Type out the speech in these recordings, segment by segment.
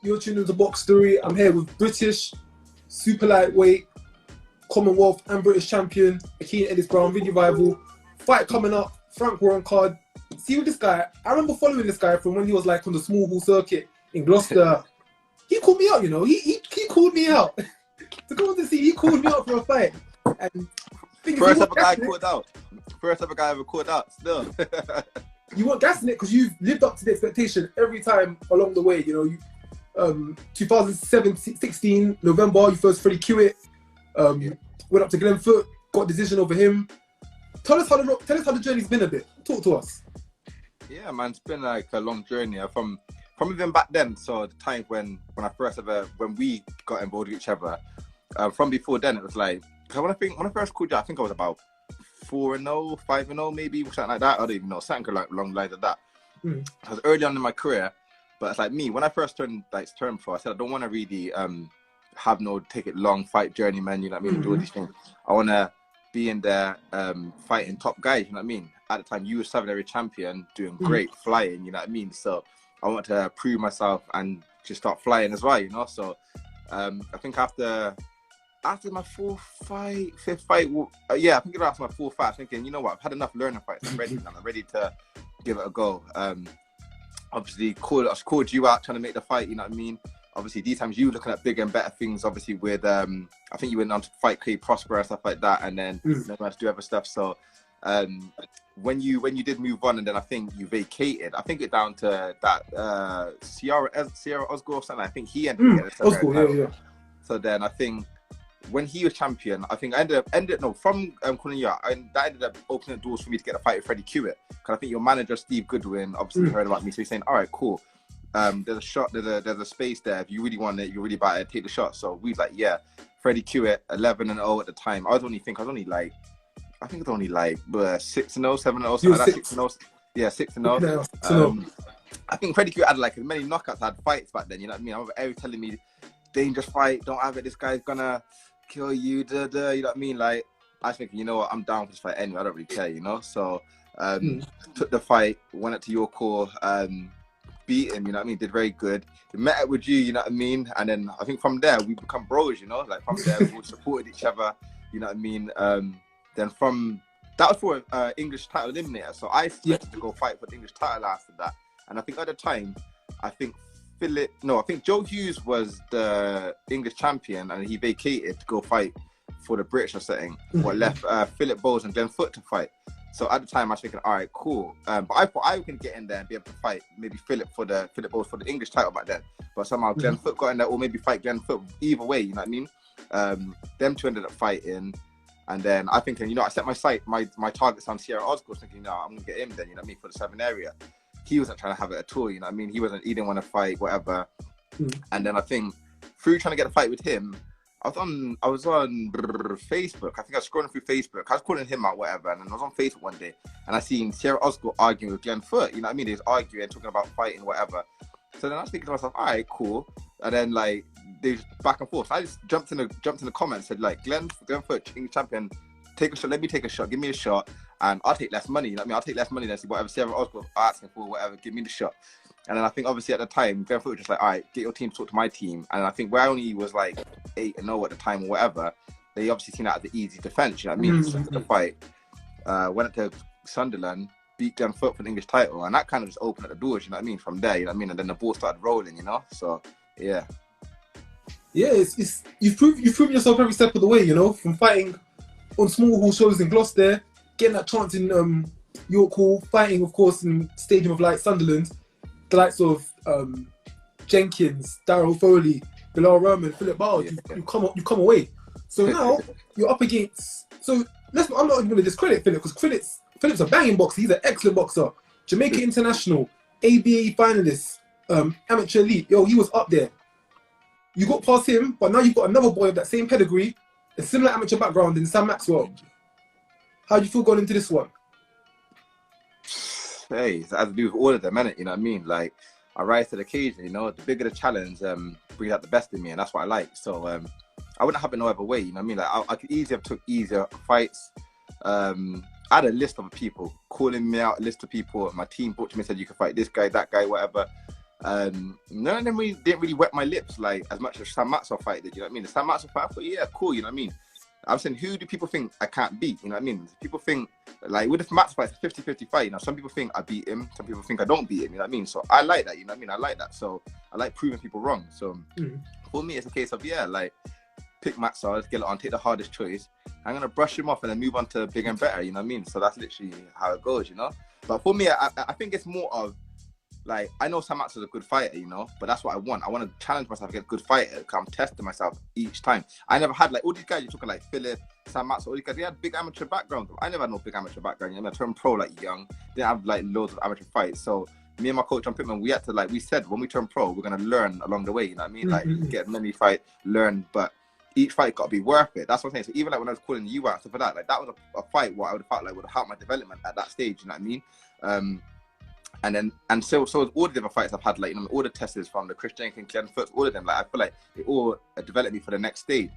You're tuned into Box Story. I'm here with British Super Lightweight, Commonwealth and British Champion Akeem Ennis Brown, video rival. Fight coming up. Frank Warren card. See with this guy, I remember following this guy from when he was like on the small hall circuit in Gloucester. He called me out, you know. He called me out. To go on to see, he called me out for a fight. And First ever guy called out. First ever guy ever called out. Still. You weren't gassing it because you've lived up to the expectation every time along the way. You know, 2016 November, you first Freddie Kiewit. Went up to Glenn Foot, got a decision over him. Tell us how the journey's been a bit. Talk to us. Yeah, man, it's been like a long journey from even back then. So the time when we got involved with each other. From before then, it was like, because when I first called you, I think I was about 4-0, 5-0 maybe, something like that. I don't even know, something like along the lines of that. I was early on in my career, but it's like me, when I first turned pro, I said I don't want to really take it long fight journeyman, you know what I mean, do all these things. I want to be in there fighting top guys, you know what I mean. At the time, you were 7-area champion, doing great flying, you know what I mean. So I want to prove myself and just start flying as well, you know. So I think after my fifth fight, I think after my fourth fight, I was thinking, you know what, I've had enough learning fights. I'm ready now. I'm ready to give it a go. Obviously, I called you out trying to make the fight, you know what I mean? Obviously, these times you were looking at bigger and better things, obviously, with, I think you went on to fight Clay Prosper and stuff like that, and then never to do other stuff. So when you did move on, and then I think you vacated, I think it down to that Sierra Osgood or something. I think he ended up getting yeah. So then I think when he was champion, I think I ended up from calling you out, and that ended up opening doors for me to get a fight with Freddie Kiewit. Because I think your manager Steve Goodwin obviously heard about me, so he's saying, all right, cool. There's a shot, there's a space there. If you really want it, you're really about to take the shot. So we was like, yeah, Freddie Kiewit, 11-0 at the time. I was only like 6-0, 7-0, something like that. 6-0. Yeah, 6-0. I think Freddie Kiewit had like as many knockouts, had fights back then. You know what I mean? I remember Eric telling me, dangerous fight, don't have it. This guy's gonna kill you. You know what I mean? Like, I was thinking, you know what? I'm down for this fight anyway. I don't really care, you know. So took the fight, went up to your call. Beat him, you know what I mean, did very good. We met up with you know what I mean, and then I think from there we become bros, you know, like from there we supported each other, you know what I mean. Then from that was for English title eliminator, so I selected to go fight for the English title after that. And I think at the time, I think Joe Hughes was the English champion, and he vacated to go fight for the British or something. What left Philip Bowes and Glenn Foot to fight. So at the time, I was thinking, all right, cool. But I thought I can get in there and be able to fight maybe Philip Bowes for the English title back then. But somehow Glenn Foot got in there, or maybe fight Glenn Foot. Either way, you know what I mean? Them two ended up fighting. And then I thinking, you know, I set my targets on Sierra Osgood, thinking, no, I'm going to get him then, you know what I mean, for the 7-area. He wasn't trying to have it at all, you know what I mean? He didn't want to fight, whatever. And then I think through trying to get a fight with him, I was on Facebook. I think I was scrolling through Facebook. I was calling him out, whatever. And then I was on Facebook one day, and I seen Sierra Osgood arguing with Glenn Foot. You know what I mean? They was arguing, talking about fighting, whatever. So then I was thinking to myself, all right, cool. And then like they was back and forth. So I just jumped in the comments, said like, Glenn Foot, English champion, take a shot. Let me take a shot. Give me a shot, and I'll take less money. You know what I mean? I'll take less money than see whatever Sierra Osgood are asking for, whatever. Give me the shot. And then I think obviously at the time, Glenn Foot was just like, all right, get your team to talk to my team. And I think where I only was like 8-0 at the time or whatever, they obviously seen that as the easy defense, you know what I mean? So the fight, went up to Sunderland, beat Glenn Foot for the English title, and that kind of just opened up the doors, you know what I mean, from there, you know what I mean? And then the ball started rolling, you know? So, yeah. Yeah, you've proven yourself every step of the way, you know, from fighting on small hall shows in Gloucester, getting that chance in York Hall, fighting, of course, in Stadium of Light, Sunderland, the likes of Jenkins, Darryl Foley, Bilal Rahman, Philip Bowles, you come away. So now you're up against. So I'm not even going to discredit Philip, because Philip's a banging boxer. He's an excellent boxer. Jamaica International, ABA finalist, amateur elite. Yo, he was up there. You got past him, but now you've got another boy of that same pedigree, a similar amateur background in Sam Maxwell. How do you feel going into this one? Hey, it has to do with all of them, innit? You know what I mean? Like, I rise to the occasion, you know? The bigger the challenge, brings out the best in me, and that's what I like. So, I wouldn't have it no other way, you know what I mean? Like, I could easily have took easier fights. I had a list of people calling me out, a list of people. My team booked me, said you can fight this guy, that guy, whatever. None of them really didn't really wet my lips like as much as Sam Maxwell fight did. You know what I mean? The Sam Maxwell fight, I thought, yeah, cool. You know what I mean? I'm saying, who do people think I can't beat? You know what I mean? People think, like, with the Max fight, it's a 50-50 fight. You know, some people think I beat him. Some people think I don't beat him. You know what I mean? So I like that. You know what I mean? I like that. So I like proving people wrong. So for me, it's a case of, yeah, like, pick Maxwell, let's get it on, take the hardest choice. I'm going to brush him off and then move on to bigger and better. You know what I mean? So that's literally how it goes, you know? But for me, I think it's more of, like, I know Sam Maxwell's a good fighter, you know, but that's what I want. I want to challenge myself against a good fighter because I'm testing myself each time. I never had, like, all these guys you're talking, like, Philip, Sam Maxwell, all these guys, they had big amateur backgrounds. I never had no big amateur background. You know, I turned pro, like, young. Didn't have, like, loads of amateur fights. So me and my coach, John Pittman, we had to, like, we said, when we turn pro, we're going to learn along the way, you know what I mean? Like, get many fights, learn, but each fight got to be worth it. That's what I'm saying. So even, like, when I was calling you out, stuff like that was a fight what I would have felt like would have helped my development at that stage, you know what I mean? And so with all the other fights I've had, like, you know, all the tests from the Christian and Glenn Foots, all of them, like, I feel like they all developed me for the next stage.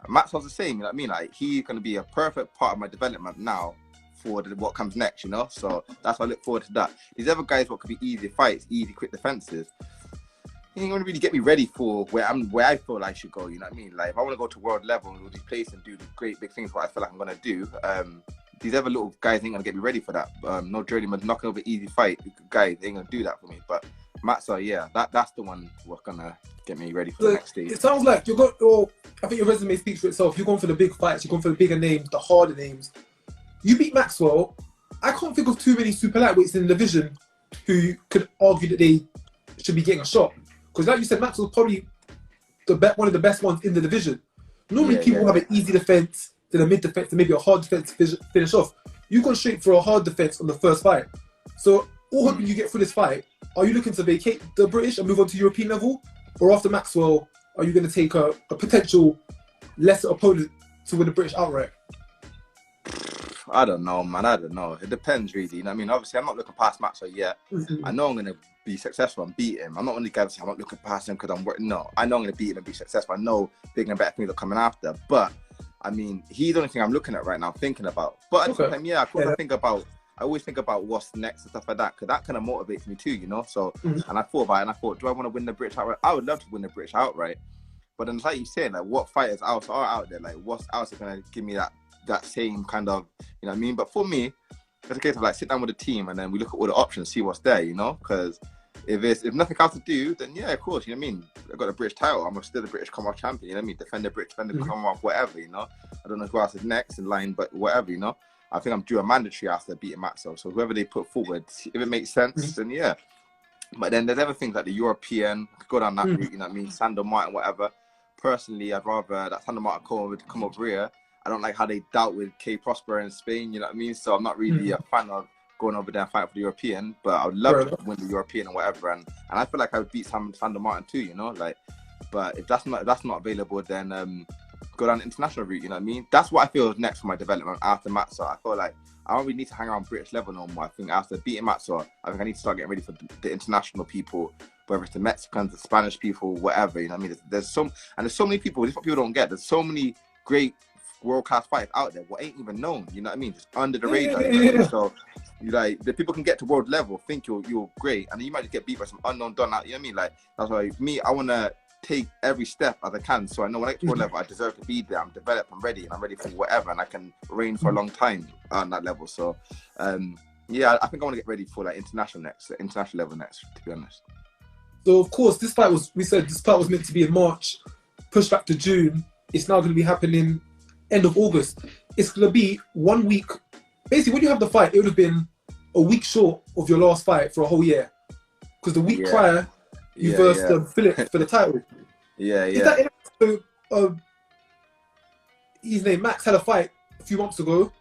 Maxwell's the same, you know what I mean? Like, he's going to be a perfect part of my development now for what comes next, you know? So that's why I look forward to that. These other guys, what could be easy fights, easy, quick defenses, he ain't going to really get me ready for where I feel I should go, you know what I mean? Like, if I want to go to world level and all these places and do the great big things, what I feel like I'm going to do, these other little guys ain't gonna get me ready for that. No journeyman knocking over easy fight guys ain't gonna do that for me. But Maxwell, yeah, that's the one what's gonna get me ready for the next stage. It sounds like you're going. Or I think your resume speaks for itself. You're going for the big fights. You're going for the bigger names, the harder names. You beat Maxwell. I can't think of too many super lightweights in the division who could argue that they should be getting a shot. Because, like you said, Maxwell's probably one of the best ones in the division. Normally, people have an easy defense, then a mid defense, and maybe a hard defense to finish off. You've gone straight for a hard defense on the first fight. So, all hoping you get through this fight, are you looking to vacate the British and move on to European level? Or after Maxwell, are you going to take a potential lesser opponent to win the British outright? I don't know, man. I don't know. It depends, really. You know what I mean? Obviously, I'm not looking past Maxwell yet. I know I'm going to be successful and beat him. I'm not one of the guys to say I'm not looking past him because I'm working. No, I know I'm going to beat him and be successful. I know bigger and better things are coming after. But, I mean, he's the only thing I'm looking at right now, thinking about. But at the same time, I always think about what's next and stuff like that, because that kind of motivates me too, you know? So, and I thought about it, and I thought, do I want to win the British outright? I would love to win the British outright. But then, like you said, like, what fighters else are out there? Like, what else is going to give me that same kind of, you know what I mean? But for me, it's a case of, like, sit down with the team and then we look at all the options, see what's there, you know? Because if nothing else to do, then yeah, of course, you know what I mean? I've got a British title. I'm still the British Commonwealth champion, you know what I mean? Defend the British, defend the Commonwealth, whatever, you know? I don't know who else is next in line, but whatever, you know? I think I'm due a mandatory after beating Maxwell. So whoever they put forward, if it makes sense, then yeah. But then there's other things like the European, I could go down that route, you know what I mean? Sandor Martin, whatever. Personally, I'd rather that Sandor Martin come over here. I don't like how they dealt with K Prosper in Spain, you know what I mean? So I'm not really a fan of going over there and fighting for the European, but I would love to win the European or whatever. And I feel like I would beat Sandor Martin too, you know? Like, but if that's not available, then go down the international route, you know what I mean? That's what I feel is next for my development after Maxwell. I feel like I don't really need to hang around British level no more. I think after beating Maxwell, I think I need to start getting ready for the international people, whether it's the Mexicans, the Spanish people, whatever, you know what I mean? There's so many people, this is what people don't get, there's so many great world-class fighters out there what ain't even known, you know what I mean? Just under the radar, you know what I mean? So you like the people can get to world level, think you're great, and then you might just get beat by some unknown don out, you know what I mean? Like, that's why me, I wanna take every step as I can, so I know when I get to world level, I deserve to be there. I'm developed, I'm ready, and I'm ready for whatever, and I can reign for a long time on that level. So yeah, I think I want to get ready for like international level next, to be honest. So of course, this fight was meant to be in March, pushed back to June. It's now going to be happening end of August. It's going to be 1 week. Basically, when you have the fight, it would have been a week short of your last fight for a whole year, because the week prior you versed Philip for the title. Is that his name Max had a fight a few months ago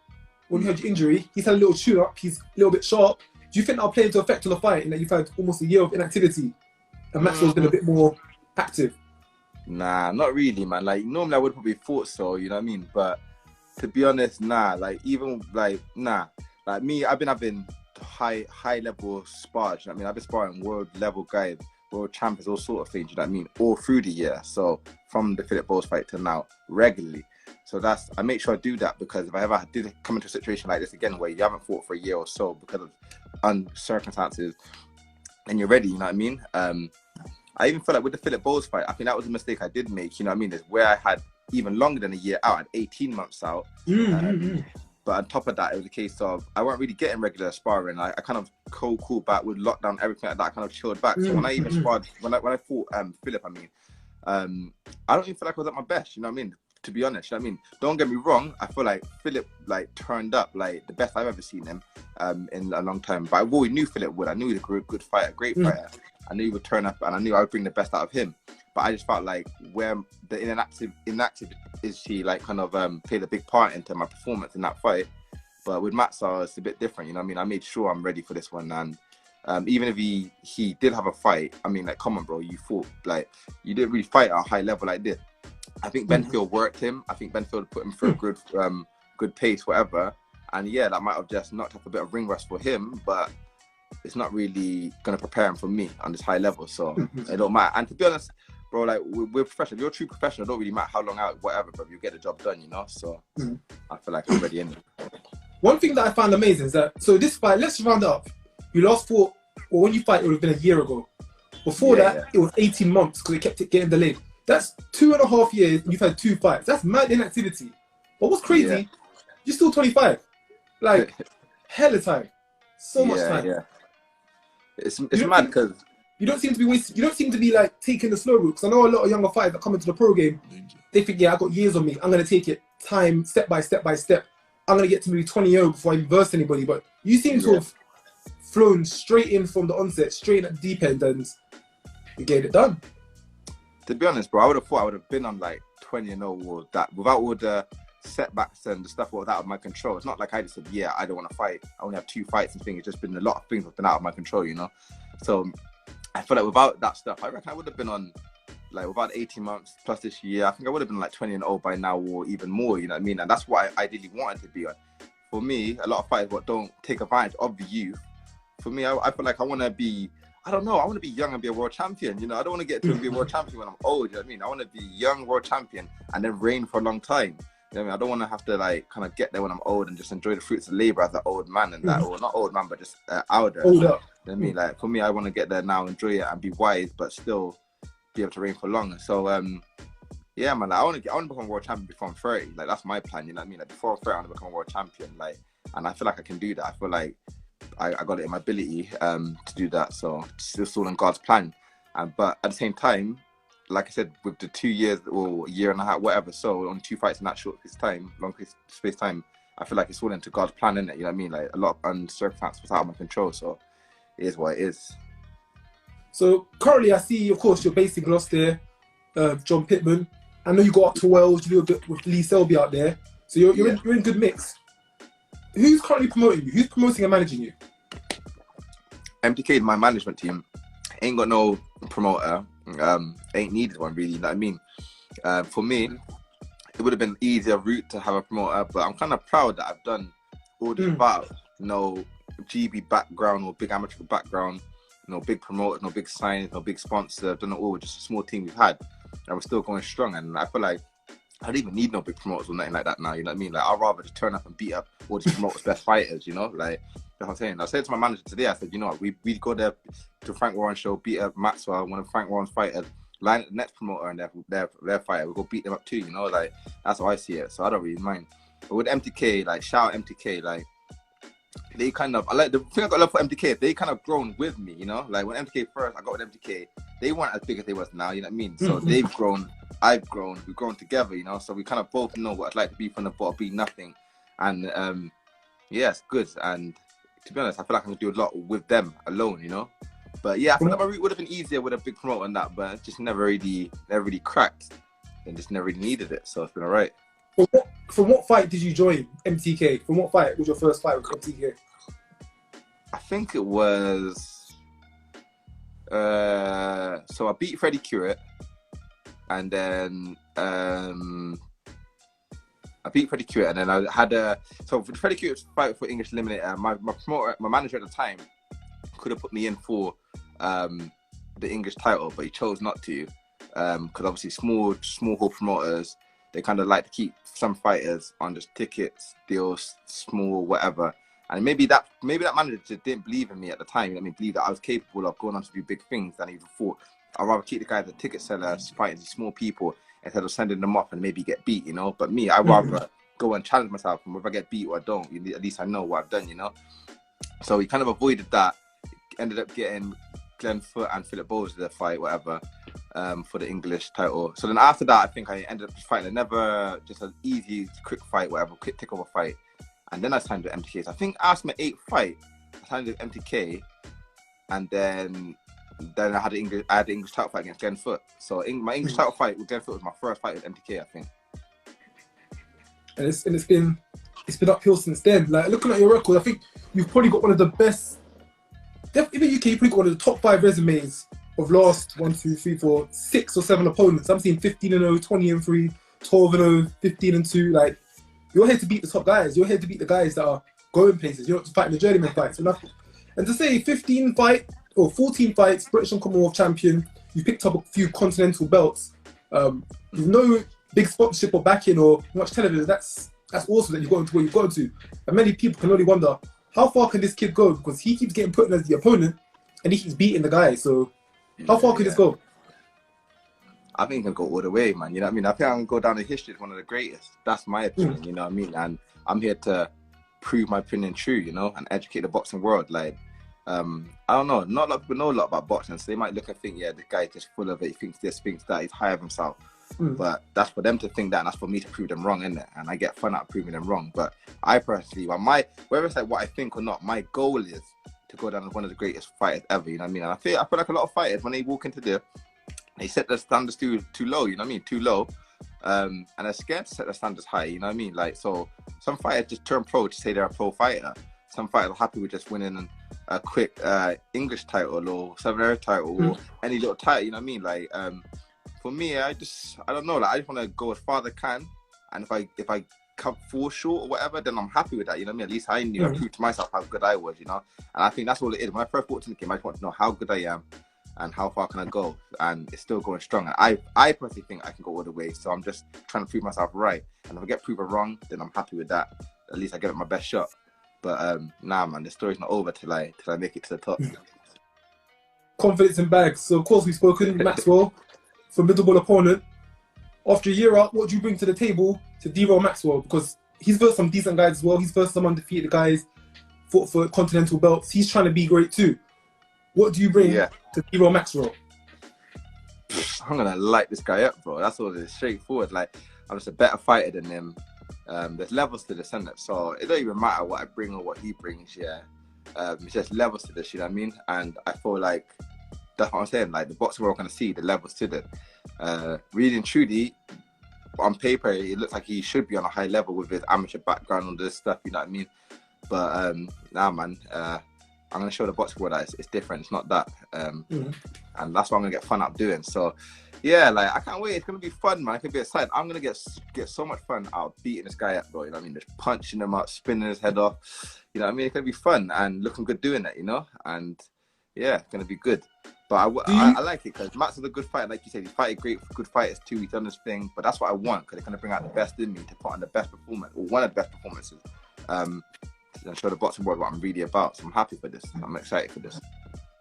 when you had your injury. He's had a little tune up. He's a little bit sharp. Do you think that'll play into effect on the fight, in that you've had almost a year of inactivity and Maxwell's been a bit more active? Nah, not really, man. Like, normally I would probably thought so, you know what I mean? But to be honest, nah. Like, even like, nah. Like me, I've been having high level spars. You know what I mean? I've been sparring world level guys, world champions, all sort of things. You know what I mean? All through the year. So from the Philip Bowles fight to now, regularly. So I make sure I do that, because if I ever did come into a situation like this again where you haven't fought for a year or so because of circumstances, and you're ready, you know what I mean? I even feel like with the Philip Bowles fight, I think that was a mistake I did make. You know what I mean? Is where I had even longer than a year out, I had 18 months out. But on top of that, it was a case of I weren't really getting regular sparring. I kind of cooled back with lockdown, everything like that. I kind of chilled back. So when I even sparred, when I fought Philip, I don't even feel like I was at my best. You know what I mean? To be honest, you know what I mean? Don't get me wrong. I feel like Philip like turned up like the best I've ever seen him in a long time. But I always knew Philip would. I knew he was a good fighter, great fighter. I knew he would turn up, and I knew I would bring the best out of him. But I just felt like where the inactive is she like kind of played a big part into my performance in that fight. But with Maxwell, it's a bit different. You know what I mean? I made sure I'm ready for this one, and even if he did have a fight, I mean, like, come on, bro, you fought like you didn't really fight at a high level like this. I think Benfield worked him. I think Benfield put him through a good pace, whatever. And yeah, that might have just knocked off a bit of ring rust for him, but it's not really gonna prepare him for me on this high level. So it don't matter. And to be honest, bro, like we're professional. If you're a true professional, it don't really matter how long out, whatever, but you get the job done, you know. So I feel like I'm ready in. One thing that I found amazing is that this fight, let's round it up. You last fought, or when you fight, it would have been a year ago. Before that, it was 18 months because they kept it getting delayed. That's 2.5 years, and you've had 2 fights. That's mad inactivity. But what's crazy, you're still 25. Like, hella time. So much time. Yeah. It's mad because you don't seem to be wasting. You don't seem to be like taking the slow route. Because I know a lot of younger fighters that come into the pro game, they think, I got years on me. I'm gonna take it time, step by step by step. I'm gonna get to maybe 20 years before I even verse anybody. But you seem to have flown straight in from the onset, straight at the deep end, and you get it done. To be honest, bro, I would have thought I would have been on like 20-0 or that without all the setbacks and the stuff that was out of my control. It's not like I just said, I don't want to fight. I only have 2 fights and things. It's just been a lot of things that have been out of my control, you know. So I feel like without that stuff, I reckon I would have been on like without 18 months plus this year. I think I would have been like 20-0 by now or even more. You know what I mean? And that's what I ideally wanted to be on. For me, a lot of fighters don't take advantage of the youth. For me, I feel like I want to be. I don't know. I want to be young and be a world champion. You know, I don't want to get to be a world champion when I'm old. You know what I mean? I want to be young world champion and then reign for a long time. You know what I mean? I don't want to have to like kind of get there when I'm old and just enjoy the fruits of labor as an old man and that, or not old man, but just older. You know what I mean? Like for me, I want to get there now, enjoy it, and be wise, but still be able to reign for long. So yeah, man. Like, I want to become world champion before I'm 30. Like that's my plan. You know what I mean? Like before I'm 30, I want to become a world champion. Like, and I feel like I can do that. I feel like I got it in my ability to do that. So it's all in God's plan. But at the same time, like I said, with the 2 years or year and a half, whatever, so on 2 fights in that short long space time, I feel like it's all into God's plan, isn't it? You know what I mean? Like a lot of circumstances was out of my control, so it is what it is. So currently, I see, of course, you're based in Gloucester, John Pittman. I know you got up to Wales, you do a bit with Lee Selby out there, so you're in good mix. Who's currently promoting you? Who's promoting and managing you? MTK, my management team, ain't got no promoter. Ain't needed one really. You know what I mean? For me, it would have been an easier route to have a promoter, but I'm kind of proud that I've done all this without no GB background or big amateur background, no big promoter, no big sign, no big sponsor. I've done it all with just a small team we've had, and we're still going strong. And I feel like I don't even need no big promoters or nothing like that now, you know what I mean? Like, I'd rather just turn up and beat up all these promoters' best fighters, you know? Like, that's what I'm saying. I said to my manager today, I said, you know what, we go there to Frank Warren's show, beat up Maxwell, one of Frank Warren's fighters, line up the next promoter and their fighter, we'll go beat them up too, you know? Like, that's how I see it, so I don't really mind. But with MTK, like, shout out MTK, like, they kind of, I like the thing I got love for MTK, they kind of grown with me, you know? Like, when MTK first, I got with MTK, they weren't as big as they was now, you know what I mean? So they've grown, I've grown, we've grown together, you know? So we kind of both know what it's like to be from the bottom, be nothing. And yeah, it's good. And to be honest, I feel like I can do a lot with them alone, you know? But yeah, I feel like my route would have been easier with a big promoter and that, but it just never really cracked and just never really needed it. So it's been all right. From what fight did you join MTK? From what fight was your first fight with MTK? I think it was, so I beat Freddie Curate, and then I beat Freddie Curate, and then I had so for Freddie Curate's fight for English Eliminator, my promoter, my manager at the time, could have put me in for the English title, but he chose not to, because obviously small hall promoters, they kind of like to keep some fighters on just tickets, deals, small, whatever. And maybe that manager just didn't believe in me at the time. I mean, believe that I was capable of going on to do big things, and he thought I'd rather keep the guys, the ticket sellers, fighting these small people instead of sending them off and maybe get beat, you know. But me, I'd rather go and challenge myself, and whether I get beat or I don't, at least I know what I've done, you know. So we kind of avoided that. Ended up getting Glenn Foot and Philip Bowes the fight, whatever, for the English title. So then after that, I think I ended up just fighting just an easy, quick fight, whatever, quick takeover fight. And then I signed with MTK. So I think after my 8th fight, I signed with MTK, and then I had the English title fight against Glenn Foot. So my English title fight with Glenn Foot was my first fight with MTK, I think. And it's been uphill since then. Like, looking at your record, I think you've probably got one of the best. In the UK, you've probably got one of the top 5 resumes of last 1, 2, 3, 4, 6 or 7 opponents. I'm seeing 15-0, 20-3, 12-0, 15-2. Like, you're here to beat the top guys. You're here to beat the guys that are going places. You're not just fighting the journeyman fights. And to say 14 fights, British and Commonwealth champion, you picked up a few continental belts. With no big sponsorship or backing or much television, that's awesome that you've gotten to where you've gotten to. And many people can only wonder, how far can this kid go? Because he keeps getting put in as the opponent and he keeps beating the guy. So how far could this go? I think he can go all the way, man. You know what I mean? I think I can go down in history as one of the greatest. That's my opinion, you know what I mean? And I'm here to prove my opinion true, you know, and educate the boxing world. Like, I don't know, not a lot of people know a lot about boxing, so they might look and think, yeah, this guy's just full of it, he thinks this, thinks that, he's high of himself. But that's for them to think that, and that's for me to prove them wrong, isn't it? And I get fun out of proving them wrong. But I personally, whether it's like what I think or not, my goal is to go down as one of the greatest fighters ever, you know what I mean? And I feel like a lot of fighters, when they walk into there, they set their standards too low, you know what I mean? Too low. And they're scared to set their standards high, you know what I mean? Like, so some fighters just turn pro to say they're a pro fighter. Some fighters are happy with just winning a quick English title or Southern title or any little title, you know what I mean? Like, for me, I don't know, like, I just want to go as far as I can, and if I come fall short or whatever, then I'm happy with that, you know what I mean? At least I knew, I proved to myself how good I was, you know? And I think that's all it is. When I first walked in the game, I just want to know how good I am and how far can I go, and it's still going strong. And I personally think I can go all the way, so I'm just trying to prove myself right. And if I get proven wrong, then I'm happy with that. At least I give it my best shot. But nah, man, the story's not over till I make it to the top. Confidence in bags. So of course we've spoken, Maxwell, formidable opponent. After a year out, what do you bring to the table to derail Maxwell? Because he's versed some decent guys as well. He's versed some undefeated guys, fought for continental belts. He's trying to be great too. What do you bring to derail Maxwell? I'm gonna light this guy up, bro. That's all it is, straightforward. Like, I'm just a better fighter than him. There's levels to this, isn't it? So it don't even matter what I bring or what he brings, yeah. It's just levels to this, you know what I mean? And I feel like that's what I'm saying. Like, the boxing world can see the levels to it. Really and truly, on paper, it looks like he should be on a high level with his amateur background and this stuff, you know what I mean? But nah, man, I'm going to show the boxing world that it's different. It's not that. And that's what I'm going to get fun out doing. So, yeah, like, I can't wait. It's going to be fun, man. I can be excited. I'm going to get so much fun out of beating this guy up, bro. You know what I mean? Just punching him up, spinning his head off. You know what I mean? It's going to be fun and looking good doing it, you know? And, yeah, it's going to be good. But I like it because Max is a good fighter. Like you said, he's fighting good fighters too. He's done this thing. But that's what I want, because it's going to bring out the best in me to put on the best performance, or one of the best performances. And show the boxing world what I'm really about. So I'm happy for this. I'm excited for this.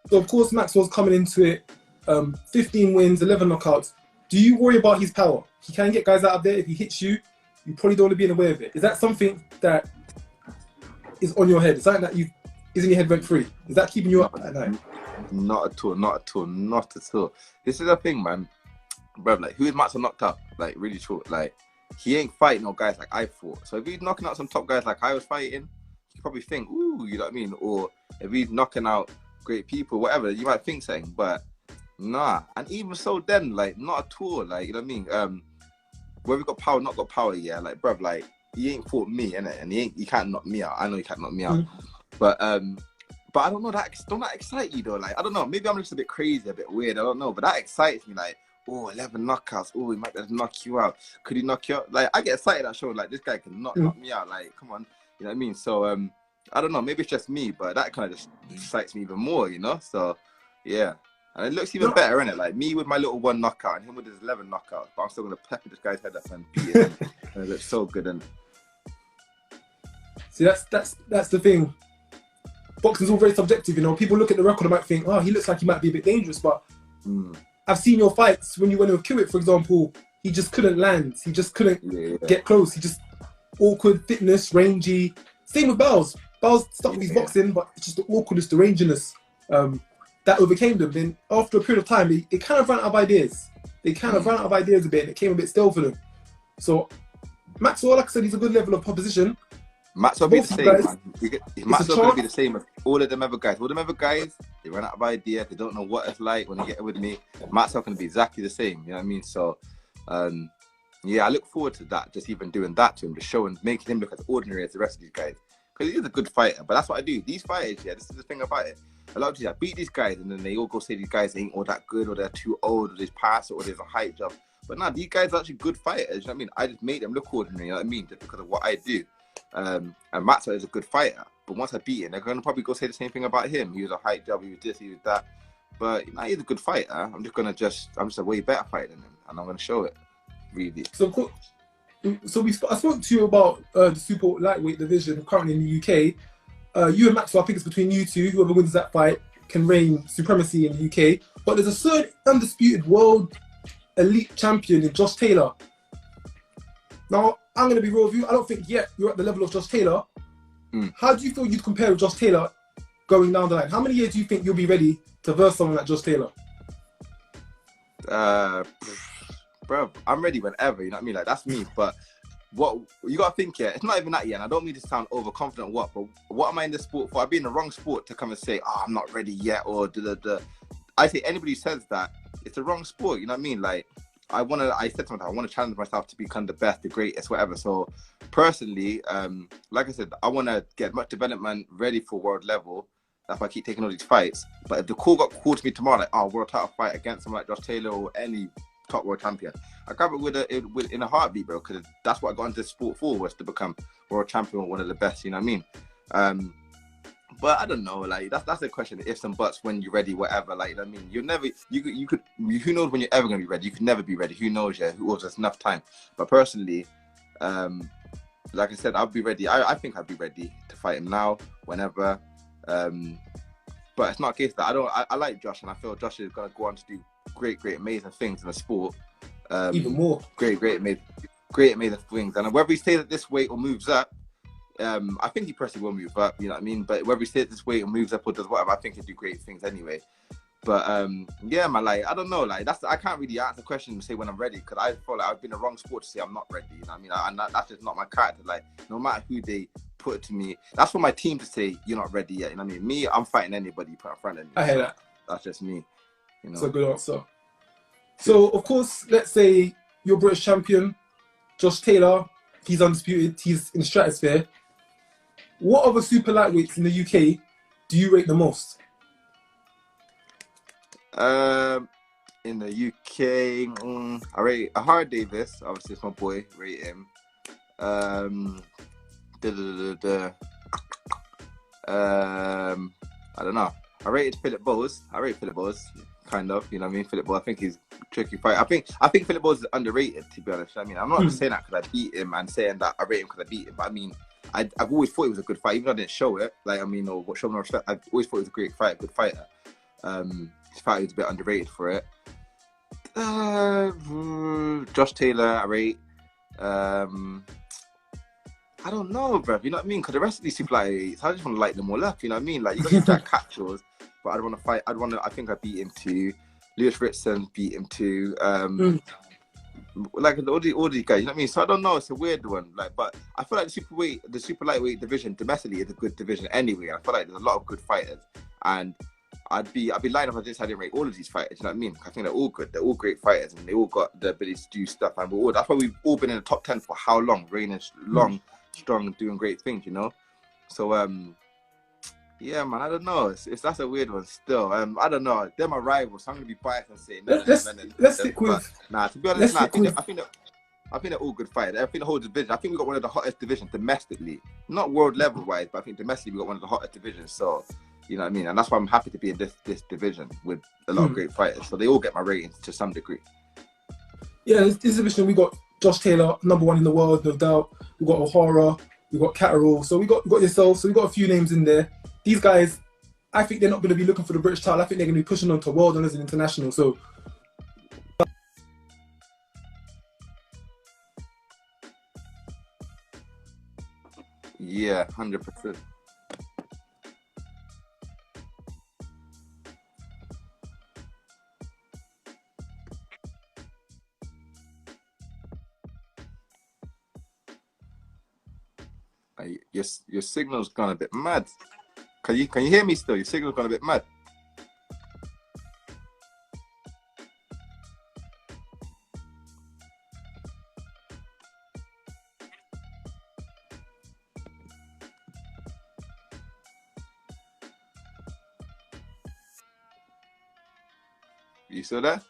So of course Maxwell's coming into it, 15 wins, 11 knockouts. Do you worry about his power? He can get guys out of there. If he hits you, you probably don't want to be in the way of it. Is that something that is on your head? Is something that is in your head rent free? Is that keeping you up at night? Not at all, not at all, not at all. This is the thing, man. Bro, like, who is Maxwell knocked out? Like, really short. Like, he ain't fighting no guys like I fought. So if he's knocking out some top guys like I was fighting, you probably think, ooh, you know what I mean? Or if he's knocking out great people, whatever, you might think something, but nah. And even so then, like, not at all, like, you know what I mean? Whether we got power, not got power, yeah, like, bruv, like, he ain't fought me, innit? And he can't knock me out. I know he can't knock me out. But I don't know, don't that excite you though? Like, I don't know, maybe I'm just a bit crazy, a bit weird, I don't know, but that excites me, like, oh, 11 knockouts, oh, he might just knock you out. Could he knock you out? Like, I get excited at show, like, this guy can knock me out, like, come on. You know what I mean? So, I don't know, maybe it's just me, but that kind of just excites me even more, you know? So, yeah. And it looks even better, innit? Like, me with my little 1 knockout and him with his 11 knockouts, but I'm still going to pepper this guy's head up and beat him. And it looks so good, and see, that's the thing. Boxing's all very subjective, you know? People look at the record and might think, oh, he looks like he might be a bit dangerous, but I've seen your fights when you went with Kiwit, for example. He just couldn't land. He just couldn't get close. He just awkward, fitness, rangy. Same with Bowles. Bowles stuck with his boxing, but it's just the awkwardness, the ranginess that overcame them. Then after a period of time, they kind of ran out of ideas. They kind of ran out of ideas a bit, and it came a bit stale for them. So Maxwell, like I said, he's a good level of proposition. Maxwell will be the same, man. Maxwell will be the same as all of them other guys. All them other guys, they run out of ideas. They don't know what it's like when they get with me. Maxwell can be exactly the same. You know what I mean? So, yeah, I look forward to that. Just even doing that to him, just showing, making him look as ordinary as the rest of these guys. Because he is a good fighter. But that's what I do. These fighters, yeah, this is the thing about it. A lot of these, I beat these guys, and then they all go say these guys ain't all that good, or they're too old, or there's pass, or there's a height job. But nah, these guys are actually good fighters. You know what I mean? I just made them look ordinary. You know what I mean? Just because of what I do. And Maxwell is a good fighter, but once I beat him, they're going to probably go say the same thing about him. He was a height job, he was this, he was that. But you know, he's a good fighter. I'm just a way better fighter than him, and I'm going to show it, really. So I spoke to you about the super lightweight division currently in the UK. You and Maxwell, I think it's between you two. Whoever wins that fight can reign supremacy in the UK. But there's a certain undisputed world elite champion in Josh Taylor. Now, I'm going to be real with you. I don't think yet you're at the level of Josh Taylor. How do you feel you'd compare with Josh Taylor going down the line? How many years do you think you'll be ready to verse someone like Josh Taylor? Bro, I'm ready whenever, you know what I mean? Like, that's me. But what you got to think here, it's not even that yet. And I don't mean to sound overconfident but what am I in this sport for? I'd be in the wrong sport to come and say, oh, I'm not ready yet, or I say anybody who says that, it's the wrong sport, you know what I mean? Like, I said something, I want to challenge myself to become the best, the greatest, whatever. So personally, like I said, I want to get much development ready for world level. That's why I keep taking all these fights. But if the call got called to me tomorrow, like, oh, world title fight against someone like Josh Taylor or any top world champion, I grab it in a heartbeat, bro, because that's what I got into sport for, was to become world champion or one of the best, you know what I mean? But I don't know, like that's a question of ifs and buts, when you're ready, whatever. Like, I mean, you're never, you could, who knows when you're ever gonna be ready? You could never be ready. Who knows? Yeah, who owes us enough time? But personally, like I said, I'll be ready. I think I'd be ready to fight him now, whenever. But it's not a case that I like Josh, and I feel Josh is gonna go on to do great, amazing things in the sport. Even more. Great, amazing things. And whether he stays at this weight or moves up, I think he personally will move up, you know what I mean? But whether he stays this way or moves up or does whatever, I think he'll do great things anyway. But yeah, man, like, I don't know, like, I can't really answer the question and say when I'm ready, because I feel like I've been in the wrong sport to say I'm not ready, you know what I mean? That's just not my character. Like, no matter who they put it to me, that's for my team to say you're not ready yet, you know what I mean? Me, I'm fighting anybody you put in front of me. I hear that. That's just me, you know? That's a good answer. So, of course, let's say you're British champion, Josh Taylor, he's undisputed, he's in the stratosphere. What other super lightweights in the UK do you rate the most? In the UK, I rate Ahar Davis. Obviously, it's my boy. Rate him. I don't know. I rated Philip Bowes. I rate Philip Bowes, kind of. You know what I mean? Philip Bowes. I think he's a tricky fight. I think Philip Bowes is underrated, to be honest. I mean, I'm not just saying that because I beat him and saying that I rate him because I beat him. But I mean, I've always thought he was a good fight, even though I didn't show it. Like, I mean, or show him respect. I've always thought he was a great fight, good fighter. His fight was a bit underrated for it. Josh Taylor, I rate. I don't know, bro. You know what I mean? Because the rest of these super lightweights, I just want to light them all up. You know what I mean? Like, you got these Jack Catchers, but I don't want to fight. I think I beat him too. Lewis Ritson beat him too. Like all these guys, you know what I mean? So I don't know, it's a weird one. Like, but I feel like the super lightweight division domestically is a good division anyway. I feel like there's a lot of good fighters, and I'd be lying if I didn't rate all of these fighters. You know what I mean? I think they're all good. They're all great fighters, and they all got the ability to do stuff. And that's why we've all been in the top 10 for how long? Reigning long, strong, doing great things. You know. So yeah, man. I don't know. That's a weird one still. I don't know. They're my rivals, so I'm gonna be biased and say let's stick with. Nah, to be honest, I think they're all good fighters. I think the whole division. I think we got one of the hottest divisions domestically, not world level wise, but I think domestically we got one of the hottest divisions. So, you know what I mean? And that's why I'm happy to be in this division with a lot of great fighters. So they all get my ratings to some degree. Yeah, this division we got Josh Taylor, #1 in the world, no doubt. We got O'Hara, we got Catterall. So we got yourself. So we got a few names in there. These guys, I think they're not going to be looking for the British title. I think they're going to be pushing on to world honors and international. So Yeah, 100%. Your signal's gone a bit mad. Can you hear me still? Your signal's gone a bit mad. You still there?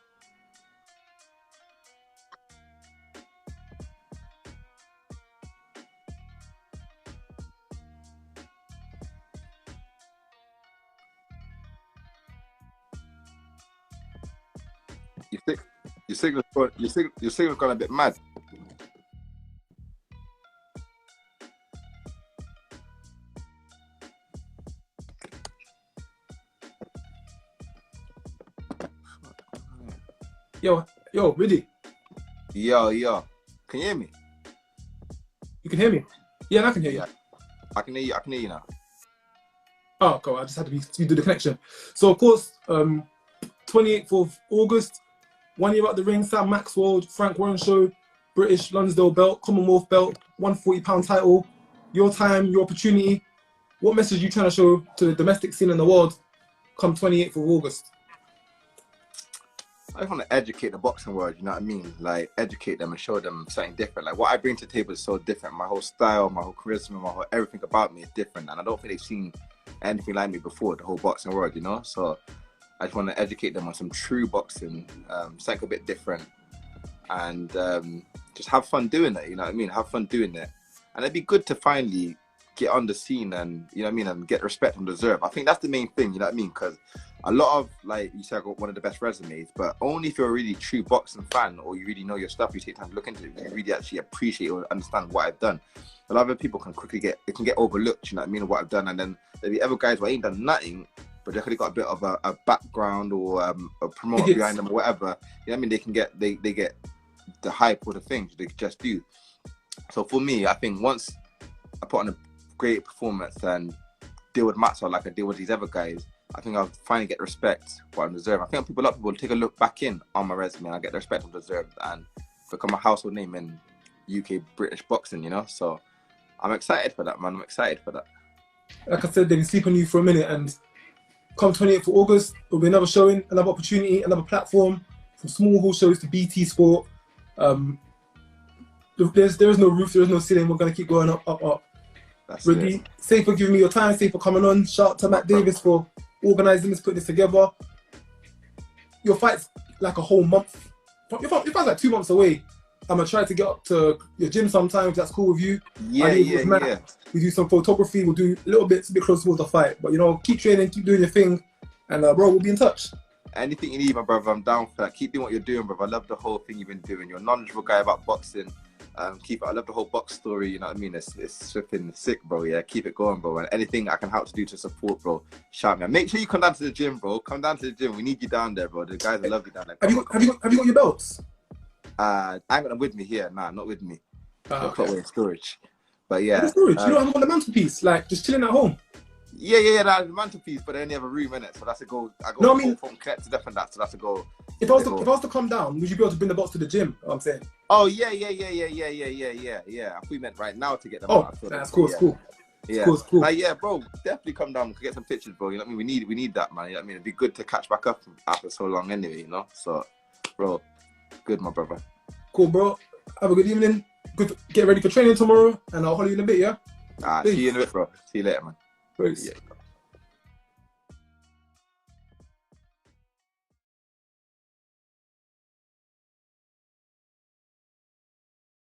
Your signal's gone a bit mad. Yo, really? Yo. Can you hear me? You can hear me? Yeah, I can hear you. I can hear you now. Oh, God, I just had to do the connection. So, of course, 28th of August, 1 year at the ring, Sam Maxwell, Frank Warren Show, British Lonsdale belt, Commonwealth belt, £140 title. Your time, your opportunity. What message are you trying to show to the domestic scene in the world come 28th of August? I just want to educate the boxing world, you know what I mean? Like, educate them and show them something different. Like, what I bring to the table is so different. My whole style, my whole charisma, everything about me is different. And I don't think they've seen anything like me before, the whole boxing world, you know? So I just want to educate them on some true boxing, something a bit different. And just have fun doing it, you know what I mean? Have fun doing it. And it'd be good to finally get on the scene and, you know what I mean, and get respect and deserve. I think that's the main thing, you know what I mean? Because a lot of, like you said, I got one of the best resumes, but only if you're a really true boxing fan or you really know your stuff, you take time to look into it, you really actually appreciate or understand what I've done. A lot of people can quickly get overlooked, you know what I mean, what I've done. And then there'll be other guys who ain't done nothing, but they've got a bit of a background or a promoter behind them or whatever. You know what I mean? They can get, they get the hype or the things they just do. So for me, I think once I put on a great performance and deal with Maxwell like I deal with these other guys, I think I'll finally get the respect what I deserve. I think a lot of people take a look back in on my resume and I get the respect I deserve and become a household name in UK British boxing, you know? So I'm excited for that, man. I'm excited for that. Like I said, they've been sleeping on you for a minute, and come 28th of August, there'll be another showing, another opportunity, another platform, from small hall shows to BT Sport. There is no roof, there is no ceiling. We're going to keep going up. That's really, it. Safe for giving me your time, safe for coming on. Shout out to Matt Davis for organising this, putting this together. Your fight's like a whole month. Your fight's like 2 months away. I'm going to try to get up to your gym sometime, if that's cool with you. Yeah. We do some photography, we'll do a little bit, a bit close towards the fight. But, you know, keep training, keep doing your thing. And, bro, we'll be in touch. Anything you need, my brother, I'm down for that. Keep doing what you're doing, brother. I love the whole thing you've been doing. You're a knowledgeable guy about boxing. Keep it. I love the whole box story, you know what I mean? It's flipping sick, bro. Yeah, keep it going, bro. And anything I can help to do to support, bro, shout me. Make sure you come down to the gym, bro. Come down to the gym. We need you down there, bro. The guys will love you down there. Have you got your belts? I ain't got them with me here. Nah, not with me. I'll put away in storage. But yeah. Storage? You don't have them on the mantelpiece, like just chilling at home? Yeah, that's the mantelpiece, but they only have a room in it, so that's a go. I go from connected up and that, so that's a go. If I was to come down, would you be able to bring the box to the gym? I'm saying. Oh yeah. I thought you meant right now to get them. Oh, that's cool. Yeah. It's cool. Yeah, cool. Like, yeah, bro, definitely come down and get some pictures, bro. You know what I mean? We need that, man. You know what I mean? It'd be good to catch back up after so long, anyway. You know, so, bro, good, my brother. Cool, bro. Have a good evening. Good. Get ready for training tomorrow, and I'll holler you in a bit. Yeah. See you in a bit, bro. See you later, man. Thanks. Yeah.